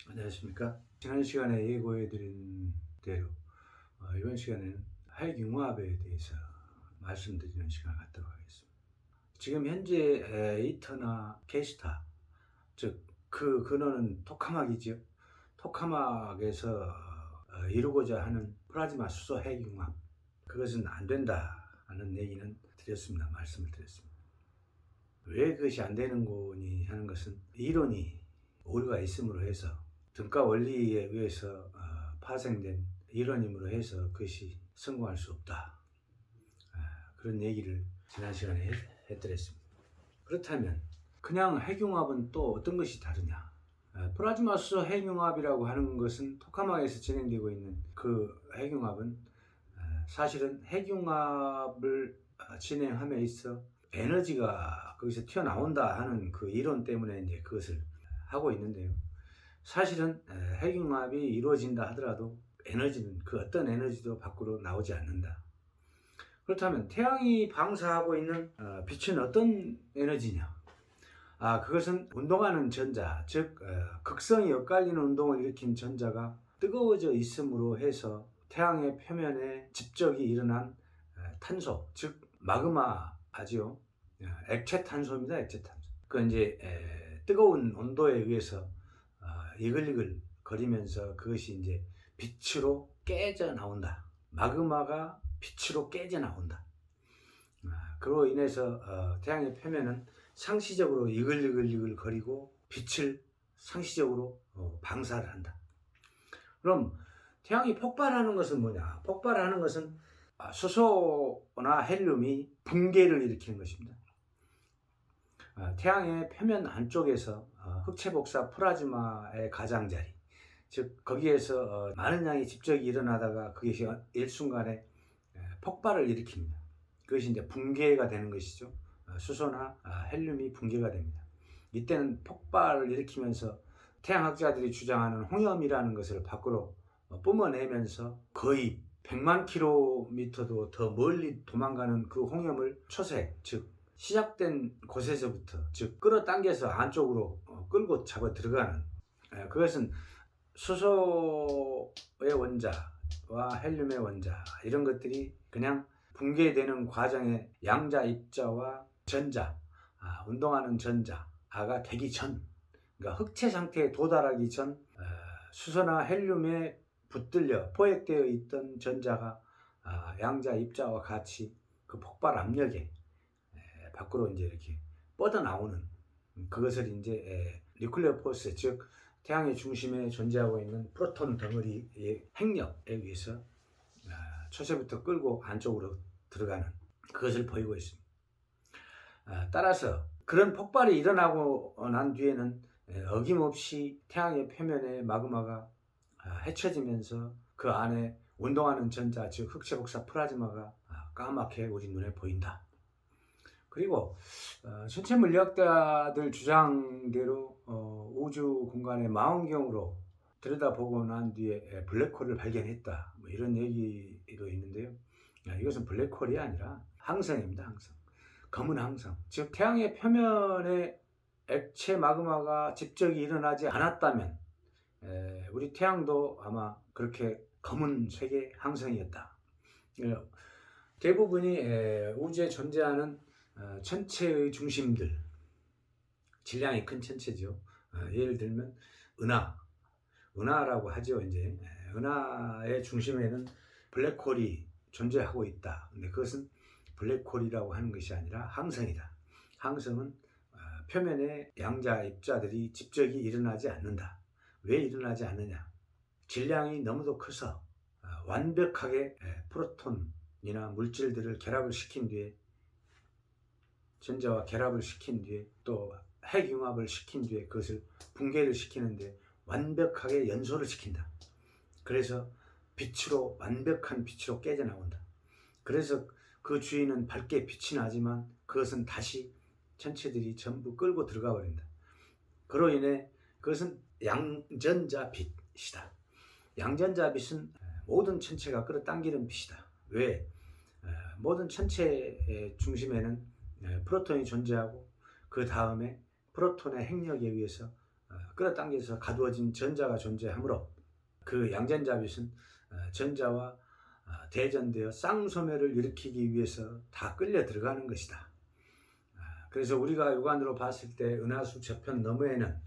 안녕하십니까. 지난 시간에 예고해드린 대로 이번 시간에는 핵융합에 대해서 말씀드리는 시간을 갖도록 하겠습니다. 지금 현재 이터나 케이스타, 즉 그 근원은 토카막이죠. 토카막에서 이루고자 하는 플라즈마 수소 핵융합, 그것은 안 된다는 얘기는 말씀을 드렸습니다. 왜 그것이 안 되는 거니 하는 것은 이론이 오류가 있음으로 해서, 등가 원리에 의해서 파생된 이론임으로 해서 그것이 성공할 수 없다, 그런 얘기를 지난 시간에 해드렸습니다. 그렇다면 그냥 핵융합은 또 어떤 것이 다르냐? 플라즈마 수소 핵융합이라고 하는 것은 토카막에서 진행되고 있는 그 핵융합은 사실은 핵융합을 진행함에 있어 에너지가 거기서 튀어나온다 하는 그 이론 때문에 이제 그것을 하고 있는데요. 사실은 핵융합이 이루어진다 하더라도 에너지는 그 어떤 에너지도 밖으로 나오지 않는다. 그렇다면 태양이 방사하고 있는 빛은 어떤 에너지냐? 그것은 운동하는 전자, 즉 극성이 엇갈리는 운동을 일으킨 전자가 뜨거워져 있음으로 해서 태양의 표면에 집적이 일어난 탄소, 즉 마그마죠. 액체 탄소입니다. 액체 탄소. 그 이제 뜨거운 온도에 의해서 이글이글 거리면서 그것이 이제 빛으로 깨져 나온다. 마그마가 빛으로 깨져 나온다. 그로 인해서 태양의 표면은 상시적으로 이글이글 거리고 빛을 상시적으로 방사를 한다. 그럼 태양이 폭발하는 것은 뭐냐? 폭발하는 것은 수소나 헬륨이 붕괴를 일으키는 것입니다. 태양의 표면 안쪽에서 흑체 복사 플라즈마의 가장자리, 즉 거기에서 많은 양의 집적이 일어나다가 그것이 일순간에 폭발을 일으킵니다. 그것이 이제 붕괴가 되는 것이죠. 수소나 헬륨이 붕괴가 됩니다. 이때는 폭발을 일으키면서 태양학자들이 주장하는 홍염이라는 것을 밖으로 뿜어내면서 거의 100만 킬로미터도 더 멀리 도망가는 그 홍염을 초세, 즉 시작된 곳에서부터, 즉 끌어당겨서 안쪽으로 끌고 잡아 들어가는, 그것은 수소의 원자와 헬륨의 원자, 이런 것들이 그냥 붕괴되는 과정에 양자 입자와 전자, 운동하는 전자가 되기 전, 그러니까 흑체 상태에 도달하기 전 수소나 헬륨에 붙들려 포획되어 있던 전자가 양자 입자와 같이 그 폭발 압력에 밖으로 이제 이렇게 뻗어나오는, 그것을 이제 뉴클리어 포스, 즉 태양의 중심에 존재하고 있는 프로톤 덩어리의 핵력에 의해서 초세부터 끌고 안쪽으로 들어가는, 그것을 보이고 있습니다. 따라서 그런 폭발이 일어나고 난 뒤에는 어김없이 태양의 표면에 마그마가 헤쳐지면서 그 안에 운동하는 전자, 즉 흑체 복사 플라즈마가 까맣게 우리 눈에 보인다. 그리고 천체 물리학자들 주장대로 우주 공간의 망원경으로 들여다보고 난 뒤에 블랙홀을 발견했다, 뭐 이런 얘기도 있는데요. 이것은 블랙홀이 아니라 항성입니다. 항성. 검은 항성. 즉 태양의 표면에 액체 마그마가 집적이 일어나지 않았다면 우리 태양도 아마 그렇게 검은색의 항성이었다. 대부분이 우주에 존재하는 천체의 중심들, 질량이 큰 천체죠. 예를 들면 은하라고 하죠. 이제 은하의 중심에는 블랙홀이 존재하고 있다. 근데 그것은 블랙홀이라고 하는 것이 아니라 항성이다. 항성은 표면에 양자 입자들이 집적이 일어나지 않는다. 왜 일어나지 않느냐? 질량이 너무도 커서 완벽하게 프로톤이나 물질들을 결합을 시킨 뒤에, 전자와 결합을 시킨 뒤에, 또 핵융합을 시킨 뒤에 그것을 붕괴를 시키는데 완벽하게 연소를 시킨다. 그래서 빛으로, 완벽한 빛으로 깨져 나온다. 그래서 그 주위는 밝게 빛이 나지만 그것은 다시 천체들이 전부 끌고 들어가 버린다. 그로 인해 그것은 양전자 빛이다. 양전자 빛은 모든 천체가 끌어당기는 빛이다. 왜? 모든 천체의 중심에는 프로톤이 존재하고 그 다음에 프로톤의 핵력에 의해서 끌어당겨서 가두어진 전자가 존재하므로 그 양전자빛은 전자와 대전되어 쌍소멸을 일으키기 위해서 다 끌려 들어가는 것이다. 그래서 우리가 육안으로 봤을 때 은하수 저편 너머에는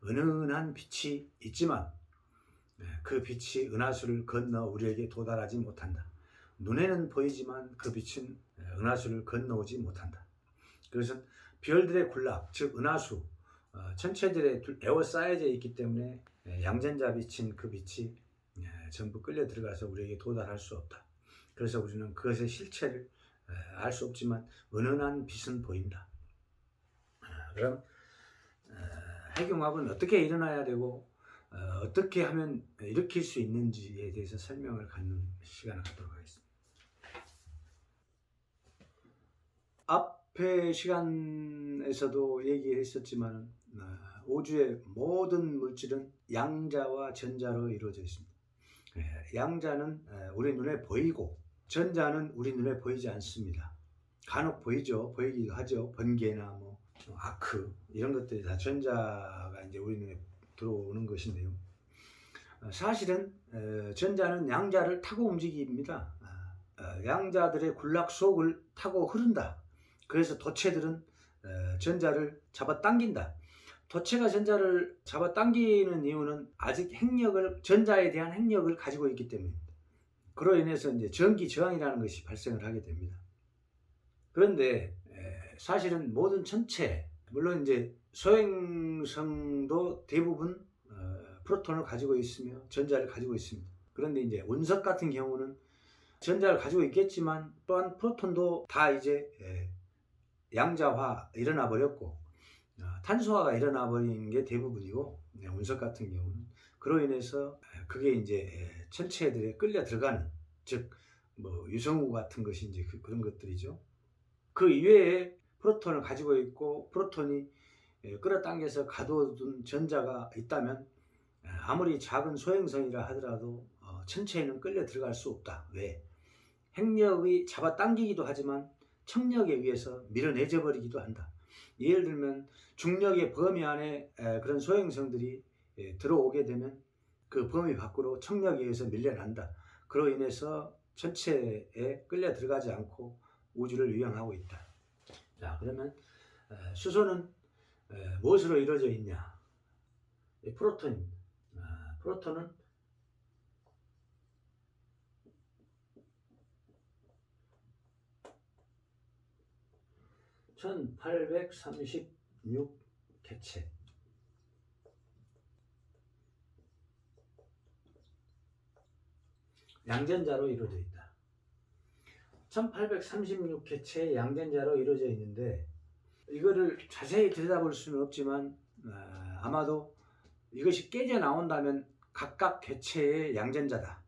은은한 빛이 있지만 그 빛이 은하수를 건너 우리에게 도달하지 못한다. 눈에는 보이지만 그 빛은 은하수를 건너오지 못한다. 그것은 별들의 군락, 즉 은하수 천체들에 에워싸여져 있기 때문에 양전자 빛인 그 빛이 전부 끌려 들어가서 우리에게 도달할 수 없다. 그래서 우리는 그것의 실체를 알 수 없지만 은은한 빛은 보인다. 그럼 핵융합은 어떻게 일어나야 되고 어떻게 하면 일으킬 수 있는지에 대해서 설명을 갖는 시간을 갖도록 하겠습니다. 앞의 시간에서도 얘기했었지만 우주의 모든 물질은 양자와 전자로 이루어져 있습니다. 양자는 우리 눈에 보이고 전자는 우리 눈에 보이지 않습니다. 간혹 보이죠. 보이기도 하죠. 번개나 뭐 아크 이런 것들이 다 전자가 이제 우리 눈에 들어오는 것인데요. 사실은 전자는 양자를 타고 움직입니다. 양자들의 군락 속을 타고 흐른다. 그래서 도체들은 전자를 잡아당긴다. 도체가 전자를 잡아당기는 이유는 아직 전자에 대한 핵력을 가지고 있기 때문입니다. 그로 인해서 이제 전기 저항이라는 것이 발생을 하게 됩니다. 그런데 사실은 모든 천체, 물론 이제 소행성도 대부분 프로톤을 가지고 있으며 전자를 가지고 있습니다. 그런데 이제 운석 같은 경우는 전자를 가지고 있겠지만 또한 프로톤도 다 이제 양자화 일어나 버렸고 탄소화가 일어나 버린 게 대부분이고 운석 같은 경우는 그로 인해서 그게 이제 천체들에 끌려 들어가는, 즉 뭐 유성우 같은 것이 이제 그런 것들이죠. 그 이외에 프로톤을 가지고 있고 프로톤이 끌어당겨서 가둬둔 전자가 있다면 아무리 작은 소행성이라 하더라도 천체에는 끌려 들어갈 수 없다. 왜? 핵력이 잡아당기기도 하지만 청력에 의해서 밀어내져 버리기도 한다. 예를 들면 중력의 범위 안에 그런 소행성들이 들어오게 되면 그 범위 밖으로 청력에 의해서 밀려난다. 그로 인해서 천체에 끌려 들어가지 않고 우주를 유영하고 있다. 자, 그러면 수소는 무엇으로 이루어져 있냐? 프로톤입니다. 프로톤은 1836개체. 양전자로 이루어져 있다. 1836개체의 양전자로 이루어져 있는데 이거를 자세히 들여다볼 수는 없지만 아마도 이것이 깨져 나온다면 각각 개체의 양전자다.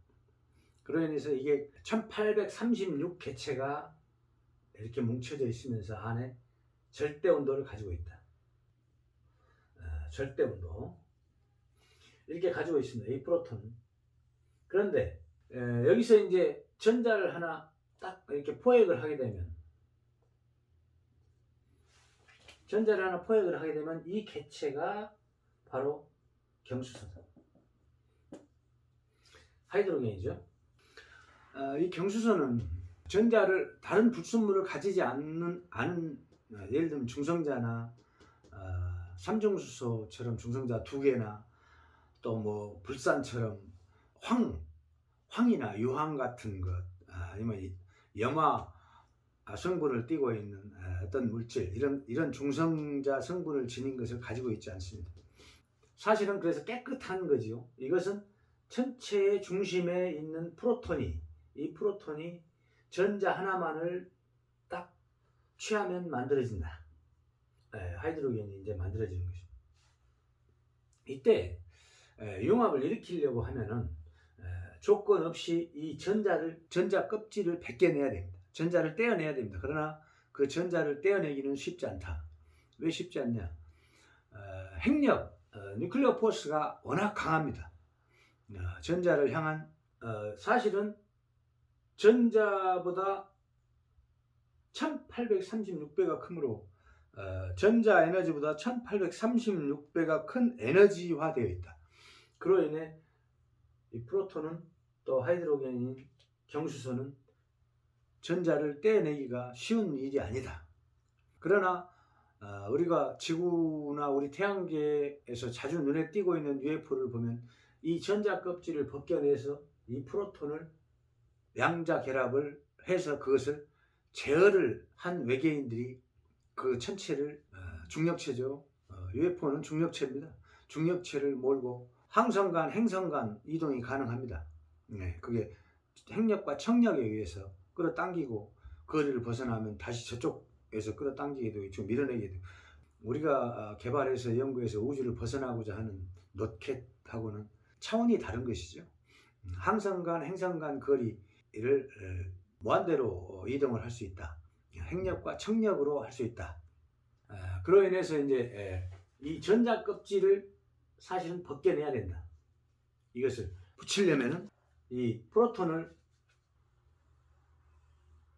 그로 인해서 이게 1836개체가 이렇게 뭉쳐져 있으면서 안에 절대 온도를 가지고 있다. 절대 온도 이렇게 가지고 있습니다. 이 프로톤. 그런데 여기서 이제 전자를 하나 딱 이렇게 포획을 하게 되면 이 개체가 바로 경수소다. 하이드로겐이죠. 이 경수소는 전자를 다른 불순물을 가지지 않는 예를 들면 중성자나 삼중수소처럼 중성자 2개나 또 뭐 불산처럼 황이나 유황 같은 것 아니면 염화 성분을 띠고 있는 어떤 물질 이런 중성자 성분을 지닌 것을 가지고 있지 않습니다. 사실은 그래서 깨끗한 거지요. 이것은 천체의 중심에 있는 이 프로톤이 전자 하나만을 딱 취하면 만들어진다. 하이드로겐이 이제 만들어지는 것입니다. 이때 융합을 일으키려고 하면은 조건 없이 이 전자 껍질을 벗겨내야 됩니다. 전자를 떼어내야 됩니다. 그러나 그 전자를 떼어내기는 쉽지 않다. 왜 쉽지 않냐? 핵력, 뉴클리어 포스가 워낙 강합니다. 전자를 향한 사실은 전자보다 1836배가 크므로 전자 에너지보다 1836배가 큰 에너지화되어 있다. 그로 인해 이 프로톤은 또 하이드로겐인 경수선은 전자를 떼내기가 쉬운 일이 아니다. 그러나 우리가 지구나 우리 태양계에서 자주 눈에 띄고 있는 UFO를 보면 이 전자 껍질을 벗겨내서 이 프로톤을 양자 결합을 해서 그것을 제어를 한 외계인들이 그 천체를 중력체죠. UFO는 중력체입니다. 중력체를 몰고 항성 간 행성 간 이동이 가능합니다. 네, 그게 핵력과 청력에 의해서 끌어당기고 거리를 벗어나면 다시 저쪽에서 끌어당기게 되고 밀어내게 되고, 우리가 개발해서 연구해서 우주를 벗어나고자 하는 로켓하고는 차원이 다른 것이죠. 항성 간 행성 간 거리를 무한대로 이동을 할 수 있다. 핵력과 청력으로 할 수 있다. 그로 인해서 이제 이 전자 껍질을 사실은 벗겨내야 된다. 이것을 붙이려면은 이 프로톤을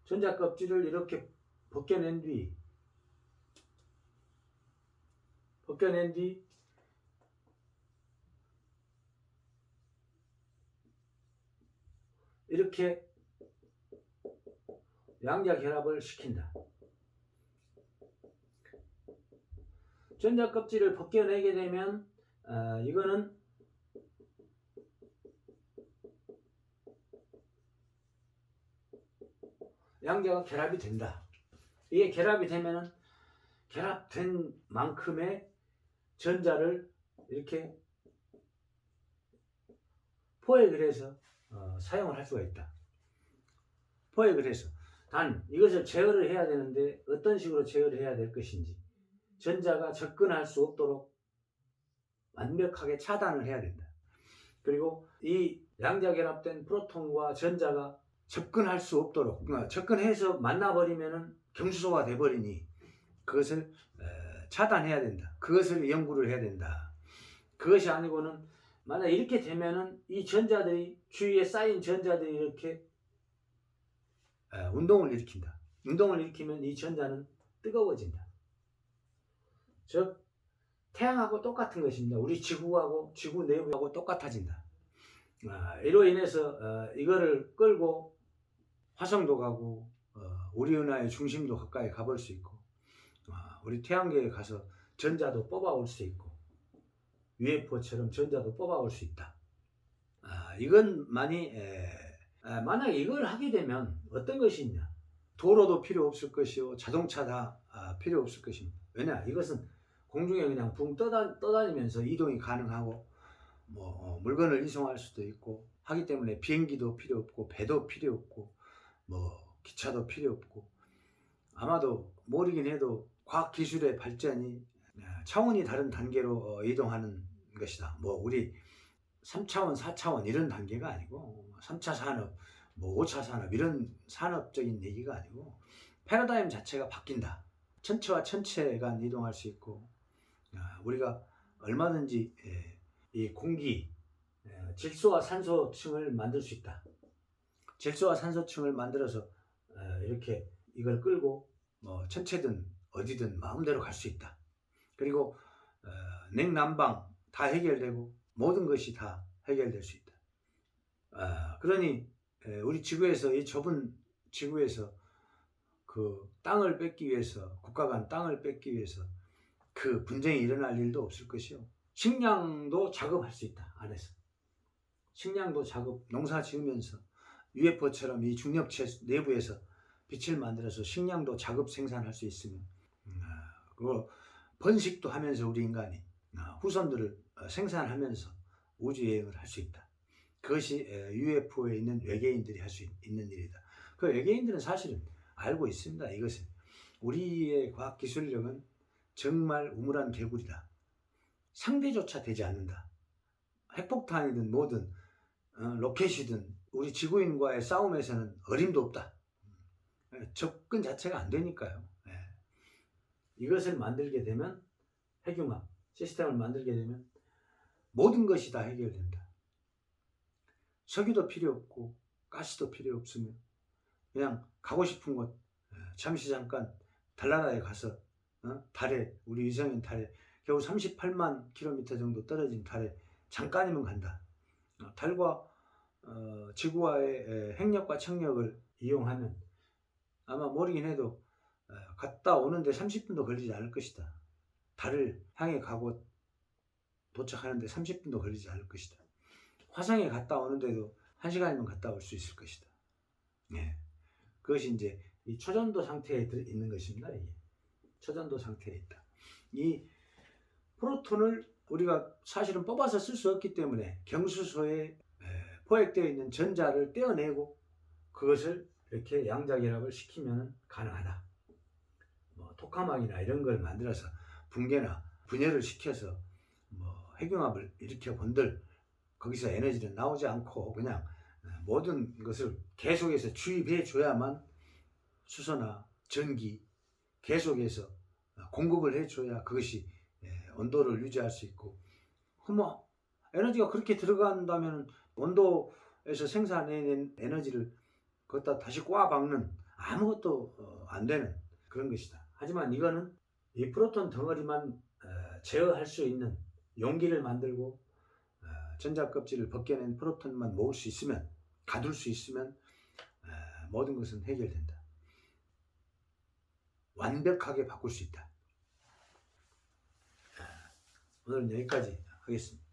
전자 껍질을 이렇게 벗겨낸 뒤 이렇게 양자 결합을 시킨다. 전자 껍질을 벗겨내게 되면 이거는 양자가 결합이 된다. 이게 결합이 되면은 결합된 만큼의 전자를 이렇게 포획을 해서 사용을 할 수가 있다. 포획을 해서. 단 이것을 제어를 해야 되는데 어떤 식으로 제어를 해야 될 것인지, 전자가 접근할 수 없도록 완벽하게 차단을 해야 된다. 그리고 이 양자 결합된 프로톤과 전자가 접근할 수 없도록, 접근해서 만나버리면 경수소가 돼버리니 그것을 차단해야 된다. 그것을 연구를 해야 된다. 그것이 아니고는 만약 이렇게 되면은 이 전자들이, 주위에 쌓인 전자들이 이렇게 운동을 일으킨다. 운동을 일으키면 이 전자는 뜨거워진다. 즉 태양하고 똑같은 것입니다. 우리 지구하고 지구 내부하고 똑같아진다. 이로 인해서 이거를 끌고 화성도 가고 우리 은하의 중심도 가까이 가볼 수 있고, 우리 태양계에 가서 전자도 뽑아올 수 있고, UFO처럼 전자도 뽑아올 수 있다. 이건 만약에 이걸 하게 되면 어떤 것이 있냐? 도로도 필요 없을 것이요, 자동차 다 필요 없을 것입니다. 왜냐? 이것은 공중에 그냥 붕 떠다니면서 이동이 가능하고 물건을 이송할 수도 있고 하기 때문에 비행기도 필요 없고 배도 필요 없고 기차도 필요 없고, 아마도 모르긴 해도 과학기술의 발전이 차원이 다른 단계로 이동하는 것이다. 우리 3차원, 4차원 이런 단계가 아니고 3차 산업, 5차 산업 이런 산업적인 얘기가 아니고 패러다임 자체가 바뀐다. 천체와 천체 간 이동할 수 있고, 우리가 얼마든지 이 공기, 질소와 산소층을 만들 수 있다. 질소와 산소층을 만들어서 이렇게 이걸 끌고 천체든 어디든 마음대로 갈 수 있다. 그리고 냉난방 다 해결되고 모든 것이 다 해결될 수 있다. 그러니 우리 지구에서, 이 좁은 지구에서 그 땅을 뺏기 위해서, 국가 간 땅을 뺏기 위해서 그 분쟁이 일어날 일도 없을 것이요. 식량도 작업할 수 있다. 안에서 식량도 작업, 농사 지으면서 UFO처럼 이 중력체 내부에서 빛을 만들어서 식량도 작업 생산할 수 있으면, 그리고 번식도 하면서 우리 인간이 후손들을 생산하면서 우주여행을 할 수 있다. 그것이 UFO에 있는 외계인들이 할 수 있는 일이다. 그 외계인들은 사실은 알고 있습니다. 이것은 우리의 과학기술력은 정말 우물한 개구리다. 상대조차 되지 않는다. 핵폭탄이든 뭐든 로켓이든 우리 지구인과의 싸움에서는 어림도 없다. 접근 자체가 안 되니까요. 이것을 만들게 되면, 핵융합 시스템을 만들게 되면 모든 것이 다 해결된다. 석유도 필요 없고 가스도 필요 없으면 그냥 가고 싶은 곳 잠시 잠깐 달나라에 가서 달에, 우리 위성인 달에 겨우 38만 킬로미터 정도 떨어진 달에 잠깐이면 간다. 달과 지구와의 핵력과 청력을 이용하면 아마 모르긴 해도 갔다 오는데 30분도 걸리지 않을 것이다. 달을 향해 가고 도착하는데 30분도 걸리지 않을 것이다. 화성에 갔다 오는데도 1시간이면 갔다 올 수 있을 것이다. 네. 그것이 이제 이 초전도 상태에 있는 것입니다. 이게. 초전도 상태에 있다. 이 프로톤을 우리가 사실은 뽑아서 쓸 수 없기 때문에 경수소에 포획되어 있는 전자를 떼어내고 그것을 이렇게 양자결합을 시키면 가능하다. 뭐 토카막이나 이런 걸 만들어서 붕괴나 분열을 시켜서 뭐 핵융합을 일으켜 본들 거기서 에너지는 나오지 않고 그냥 모든 것을 계속해서 주입해 줘야만 수소나 전기 계속해서 공급을 해줘야 그것이 온도를 유지할 수 있고 뭐 에너지가 그렇게 들어간다면 온도에서 생산해낸 에너지를 거기다 다시 꼬아박는 아무것도 안 되는 그런 것이다. 하지만 이거는 이 프로톤 덩어리만 제어할 수 있는 용기를 만들고 전자 껍질을 벗겨낸 프로톤만 모을 수 있으면 가둘 수 있으면 모든 것은 해결된다. 완벽하게 바꿀 수 있다. 오늘은 여기까지 하겠습니다.